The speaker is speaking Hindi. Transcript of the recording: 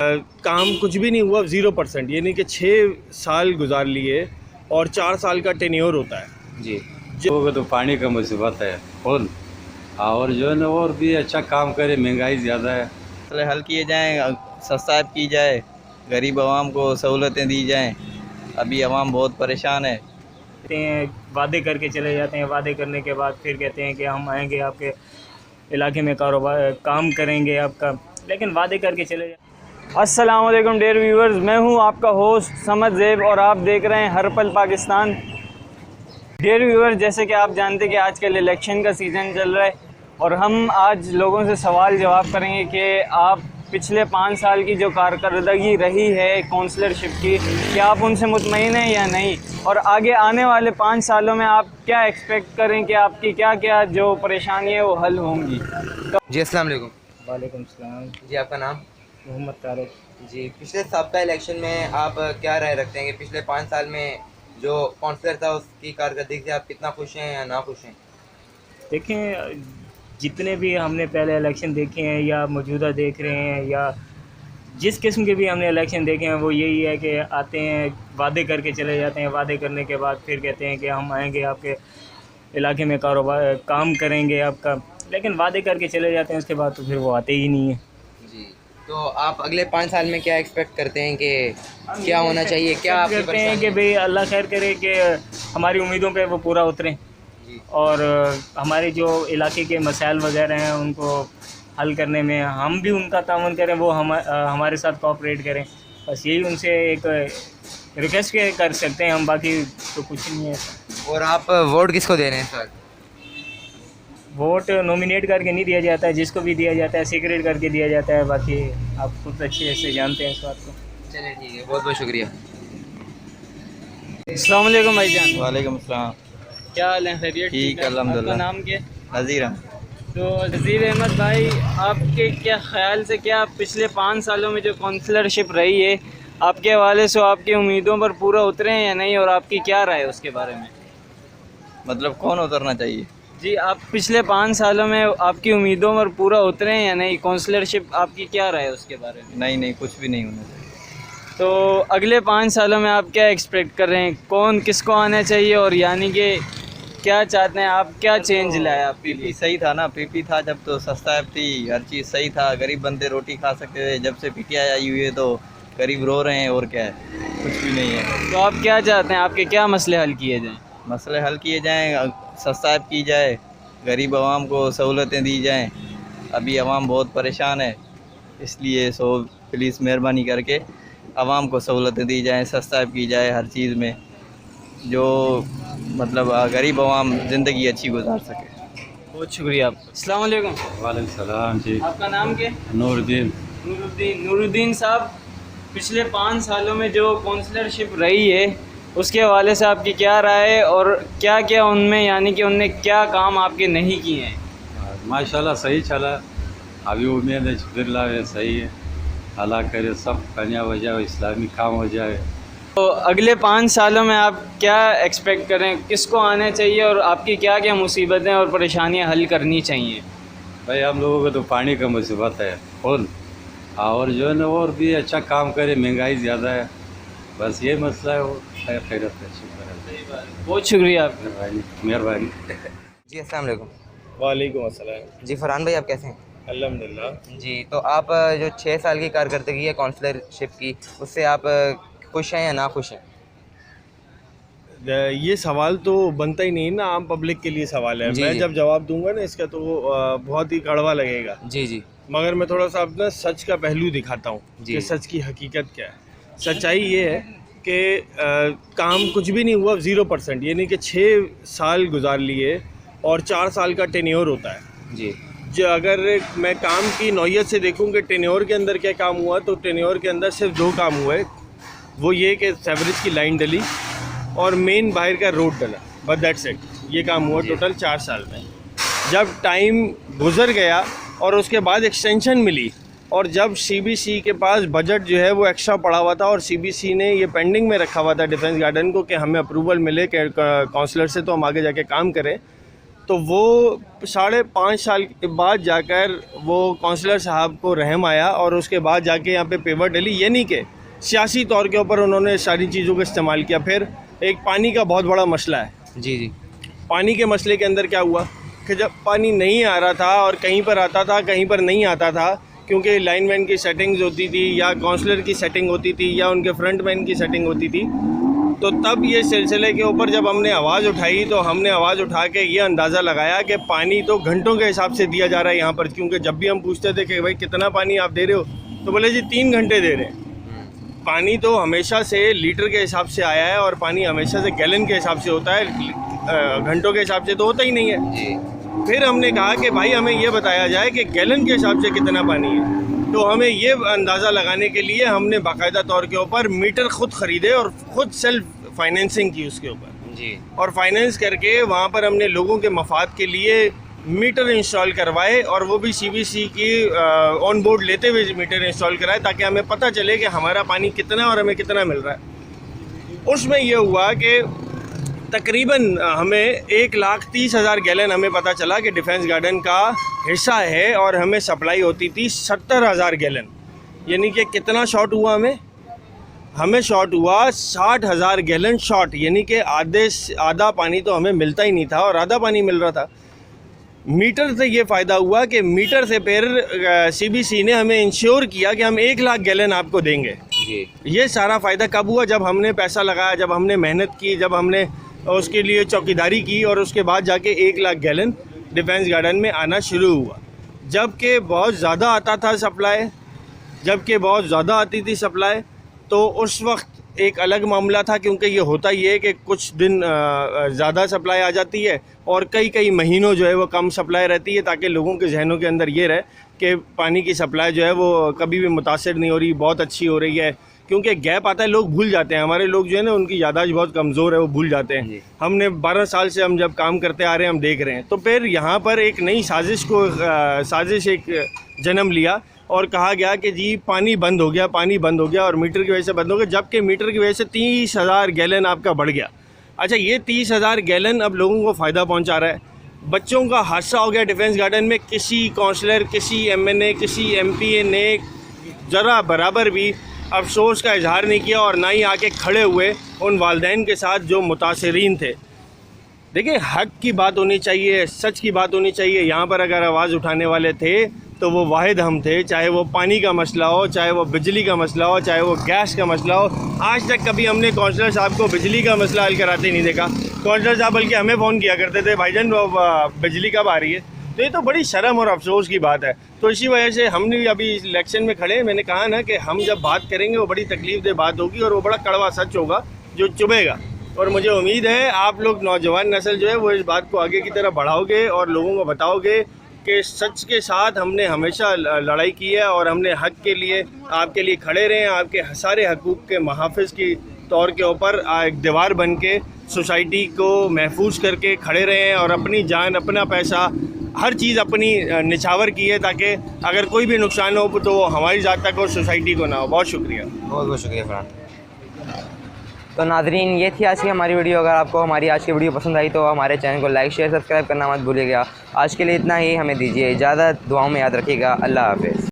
काम कुछ भी नहीं हुआ, 0%, यानी कि 6 साल गुजार लिए और 4 साल का टेन्योर होता है जी। जो तो पानी का मुसीबत है फुल, और जो है ना और भी अच्छा काम करे, महंगाई ज़्यादा है। मसले हल किए जाएँ, सस्ता की जाए, गरीब आवाम को सहूलतें दी जाएँ। अभी आवाम बहुत परेशान है। वादे करके चले जाते हैं, वादे करने के बाद फिर कहते हैं कि हम आएंगे आपके इलाके में कारोबार काम करेंगे आपका, लेकिन वादे करके चले जाते हैं। अस्सलाम वालेकुम डेयर व्यूवर्स, मैं हूं आपका होस्ट समद ज़ेब और आप देख रहे हैं हर पल पाकिस्तान। डेयर व्यूवर्स, जैसे कि आप जानते हैं कि आजकल इलेक्शन का सीज़न चल रहा है और हम आज लोगों से सवाल जवाब करेंगे कि आप पिछले 5 साल की जो कारकर्दगी रही है काउंसलरशिप की, क्या आप उनसे मुतमईन हैं या नहीं, और आगे आने वाले 5 सालों में आप क्या एक्सपेक्ट करें कि आपकी क्या क्या जो परेशानी है वो हल होंगी। जी अस्सलाम वालेकुम। वालेकुम सलाम। जी आपका नाम? मोहम्मद तारिक। जी, पिछले साबका इलेक्शन में आप क्या राय रखते हैं कि पिछले 5 साल में जो काउंसलर था उसकी कारकर्दगी से आप कितना खुश हैं या ना खुश हैं? देखें, जितने भी हमने पहले इलेक्शन देखे हैं या मौजूदा देख रहे हैं या जिस किस्म के भी हमने इलेक्शन देखे हैं, वो यही है कि आते हैं, वादे करके चले जाते हैं, वादे करने के बाद फिर कहते हैं कि हम आएंगे आपके इलाके में कारोबार काम करेंगे आपका, लेकिन वादे करके चले जाते हैं, उसके बाद तो फिर वो आते ही नहीं हैं। जी, तो आप अगले 5 साल में क्या एक्सपेक्ट करते हैं कि क्या होना चाहिए? क्या आप करते हैं कि भाई अल्लाह खैर करे कि हमारी उम्मीदों पे वो पूरा उतरें और हमारे जो इलाके के मसाइल वगैरह हैं उनको हल करने में हम भी उनका ताउन करें, वो हमारे साथ कोऑपरेट करें। बस यही उनसे एक रिक्वेस्ट कर सकते हैं हम, बाकी तो कुछ नहीं है। और आप वोट किसको दे रहे हैं सर? वोट नॉमिनेट करके नहीं दिया जाता है, जिसको भी दिया जाता है सीक्रेट करके दिया जाता है। बाकी आप खुद अच्छे से जानते हैं इस बात को। चलिए ठीक है, बहुत बहुत शुक्रिया। अस्सलाम वालेकुम भाईजान। वालेकुम अस्सलाम। क्या हाल है? खैरियत? ठीक है, अल्हम्दुलिल्लाह। आपका नाम क्या? नज़ीर अहमद। तो नज़ीर अहमद भाई, आपके क्या ख्याल से क्या पिछले 5 सालों में जो काउंसलरशिप रही है आपके हवाले से आपकी उम्मीदों पर पूरा उतरे हैं या नहीं, और आपकी क्या राय है उसके बारे में? मतलब कौन उतरना चाहिए? जी, आप पिछले 5 सालों में आपकी उम्मीदों पर पूरा उतरे हैं या नहीं, काउंसलरशिप आपकी क्या राय है उसके बारे में? नहीं, कुछ भी नहीं होना चाहिए। तो अगले 5 सालों में आप क्या एक्सपेक्ट कर रहे हैं, कौन किसको आना चाहिए, और यानी कि क्या चाहते हैं आप, क्या चेंज लाया आपके लिए? पीपी सही था ना, पीपी था जब तो सस्ता ऐप थी, हर चीज़ सही था, गरीब बंदे रोटी खा सकते थे। जब से पीटीआई आई हुई है तो गरीब रो रहे हैं, और क्या है, कुछ भी नहीं है। तो आप क्या चाहते हैं, आपके क्या मसले हल किए जाएँ? मसले हल किए जाएँ, सस्ता ऐप की जाए, गरीब आवाम को सहूलतें दी जाएँ। अभी आवाम बहुत परेशान है, इसलिए सो प्लीज़ मेहरबानी करके आवाम को सहूलतें दी जाएँ, सस्ता ऐप की जाए हर चीज़ में, जो मतलब गरीब आवाम ज़िंदगी अच्छी गुजार सके। बहुत शुक्रिया आप। अस्सलाम वालेकुम। वालेकुम सलाम जी। आपका नाम क्या? नूरुद्दीन। नूरुद्दीन साहब, पिछले 5 सालों में जो काउंसलरशिप रही है उसके हवाले से आपकी क्या राय है, और क्या क्या उनमें, यानी कि उनने क्या काम आपके नहीं किए हैं? माशाल्लाह सही चला, अभी उम्मीद है शुक्रिल्लाह है, सही है, अल्लाह करे सब कामयाब हो जाए, इस्लामी काम हो जाए। तो अगले 5 सालों में आप क्या एक्सपेक्ट करें, किसको आना चाहिए, और आपकी क्या क्या मुसीबतें और परेशानियां हल करनी चाहिए? भाई हम लोगों को तो पानी का मुसीबत है फुल, और जो है ना और भी अच्छा काम करे, महंगाई ज़्यादा है, बस ये मसला है। वो खैरत है, शुक्र है। बहुत शुक्रिया आप। मेहरबानी। जी अस्सलाम वालेकुम। वालेकुम अस्सलाम। जी फरहान भाई, आप कैसे हैं? अल्हम्दुलिल्लाह। जी, तो आप जो 6 साल की कारकर्दगी है काउंसलरशिप की, उससे आप खुश हैं या ना खुश हैं? ये सवाल तो बनता ही नहीं ना, आम पब्लिक के लिए सवाल है। जी, मैं जी। जब जवाब दूंगा ना इसका तो बहुत ही कड़वा लगेगा, जी जी मगर मैं थोड़ा सा अपना सच का पहलू दिखाता हूँ जी। कि सच की हकीकत क्या है। सच्चाई ये है कि काम कुछ भी नहीं हुआ, 0%, यानी कि 6 साल गुजार लिए और 4 साल का टेन्योर होता है। जी जो अगर मैं काम की नौयत से देखूं कि टेन्योर के अंदर क्या काम हुआ, तो टेन्योर के अंदर सिर्फ 2 काम हुए। वो ये कि सेवरेज की लाइन डली और मेन बाहर का रोड डला, बस दैट्स इट। ये काम हुआ टोटल 4 साल में। जब टाइम गुजर गया और उसके बाद एक्सटेंशन मिली, और जब सीबीसी के पास बजट जो है वो एक्स्ट्रा पड़ा हुआ था और सीबीसी ने ये पेंडिंग में रखा हुआ था डिफेंस गार्डन को कि हमें अप्रूवल मिले कि काउंसलर से तो हम आगे जाके काम करें, तो वो 5.5 साल के बाद जाकर वो काउंसलर साहब को रहम आया और उसके बाद जाके यहाँ पे पेवर डली, यानी कि सियासी तौर के ऊपर उन्होंने सारी चीज़ों का इस्तेमाल किया। फिर एक पानी का बहुत बड़ा मसला है। जी जी। पानी के मसले के अंदर क्या हुआ कि जब पानी नहीं आ रहा था और कहीं पर आता था कहीं पर नहीं आता था, क्योंकि लाइनमैन की सेटिंग्स होती थी या काउंसलर की सेटिंग होती थी या उनके फ्रंटमैन की सेटिंग होती थी, तो तब ये सिलसिले के ऊपर जब हमने आवाज़ उठाई तो हमने आवाज़ उठा के ये अंदाज़ा लगाया कि पानी तो घंटों के हिसाब से दिया जा रहा है यहाँ पर। क्योंकि जब भी हम पूछते थे कि भाई कितना पानी आप दे रहे हो, तो बोले जी 3 घंटे दे रहे हैं। पानी तो हमेशा से लीटर के हिसाब से आया है और पानी हमेशा से गैलन के हिसाब से होता है, घंटों के हिसाब से तो होता ही नहीं है। जी। फिर हमने कहा कि भाई हमें ये बताया जाए कि गैलन के हिसाब से कितना पानी है। तो हमें ये अंदाज़ा लगाने के लिए हमने बाकायदा तौर के ऊपर मीटर ख़ुद ख़रीदे और ख़ुद सेल्फ फाइनेंसिंग की उसके ऊपर जी। और फाइनेंस करके वहाँ पर हमने लोगों के मफाद के लिए मीटर इंस्टॉल करवाए और वो भी CBC की ऑन बोर्ड लेते हुए मीटर इंस्टॉल कराए, ताकि हमें पता चले कि हमारा पानी कितना और हमें कितना मिल रहा है। उसमें ये हुआ कि तकरीबन हमें 1,30,000 गैलन हमें पता चला कि डिफेंस गार्डन का हिस्सा है और हमें सप्लाई होती थी 70,000 गैलन। यानी कि कितना शॉर्ट हुआ हमें शॉर्ट हुआ 60,000 गैलन शॉर्ट, यानी कि आधा पानी तो हमें मिलता ही नहीं था और आधा पानी मिल रहा था। मीटर से ये फ़ायदा हुआ कि मीटर से फिर CBC ने हमें इंश्योर किया कि हम 1,00,000 गैलन आपको देंगे। जी। ये सारा फ़ायदा कब हुआ? जब हमने पैसा लगाया, जब हमने मेहनत की, जब हमने उसके लिए चौकीदारी की और उसके बाद जाके 1,00,000 गैलन डिफेंस गार्डन में आना शुरू हुआ। जबकि बहुत ज़्यादा आता था सप्लाई, जबकि बहुत ज़्यादा आती थी सप्लाई, तो उस वक्त एक अलग मामला था, क्योंकि ये होता ही है कि कुछ दिन ज़्यादा सप्लाई आ जाती है और कई महीनों जो है वो कम सप्लाई रहती है, ताकि लोगों के जहनों के अंदर ये रहे कि पानी की सप्लाई जो है वो कभी भी मुतासिर नहीं हो रही, बहुत अच्छी हो रही है। क्योंकि गैप आता है, लोग भूल जाते हैं। हमारे लोग जो है ना, उनकी याददाश्त बहुत कमज़ोर है, वो भूल जाते हैं। हमने 12 साल से हम जब काम करते आ रहे हैं, हम देख रहे हैं। तो फिर यहाँ पर एक नई साजिश एक जन्म लिया और कहा गया कि जी पानी बंद हो गया और मीटर की वजह से बंद हो गया, जबकि मीटर की वजह से 30,000 गैलन आपका बढ़ गया। अच्छा, ये 30,000 गैलन अब लोगों को फ़ायदा पहुँचा रहा है। बच्चों का हादसा हो गया डिफेंस गार्डन में, किसी काउंसलर, किसी MNA, किसी MP ने ज़रा बराबर भी अफसोस का इजहार नहीं किया और ना ही आके खड़े हुए उन वालिदैन के साथ जो मुतासरीन थे। देखिए, हक़ की बात होनी चाहिए, सच की बात होनी चाहिए। यहाँ पर अगर आवाज़ उठाने वाले थे तो वो वाहिद हम थे, चाहे वो पानी का मसला हो, चाहे वो बिजली का मसला हो, चाहे वो गैस का मसला हो। आज तक कभी हमने काउंसलर साहब को बिजली का मसला हल कराते नहीं देखा। काउंसलर साहब बल्कि हमें फ़ोन किया करते थे, भाईजान बिजली कब आ रही है। तो ये तो बड़ी शर्म और अफसोस की बात है। तो इसी वजह से हमने अभी इलेक्शन में खड़े, मैंने कहा ना कि हम जब बात करेंगे वो बड़ी तकलीफ दे बात होगी और वो बड़ा कड़वा सच होगा जो चुभेगा। और मुझे उम्मीद है आप लोग नौजवान नस्ल जो है वो इस बात को आगे की तरफ बढ़ाओगे और लोगों को बताओगे कि सच के साथ हमने हमेशा लड़ाई की है और हमने हक़ के लिए आपके लिए खड़े रहे हैं। आपके सारे हकूक़ के मुहाफ़िज़ की तौर के ऊपर एक दीवार बन के सोसाइटी को महफूज करके खड़े रहे हैं और अपनी जान, अपना पैसा, हर चीज़ अपनी निछावर की है, ताकि अगर कोई भी नुकसान हो तो वो हमारी ज़ात तक और सोसाइटी को ना हो। बहुत शुक्रिया। बहुत बहुत शुक्रिया फरहान। तो नाज़रीन, ये थी आज की हमारी वीडियो। अगर आपको हमारी आज की वीडियो पसंद आई तो हमारे चैनल को लाइक, शेयर, सब्सक्राइब करना मत भूलिएगा। आज के लिए इतना ही, हमें दीजिए इजाज़त। दुआओं में याद रखिएगा। अल्लाह हाफ़िज़।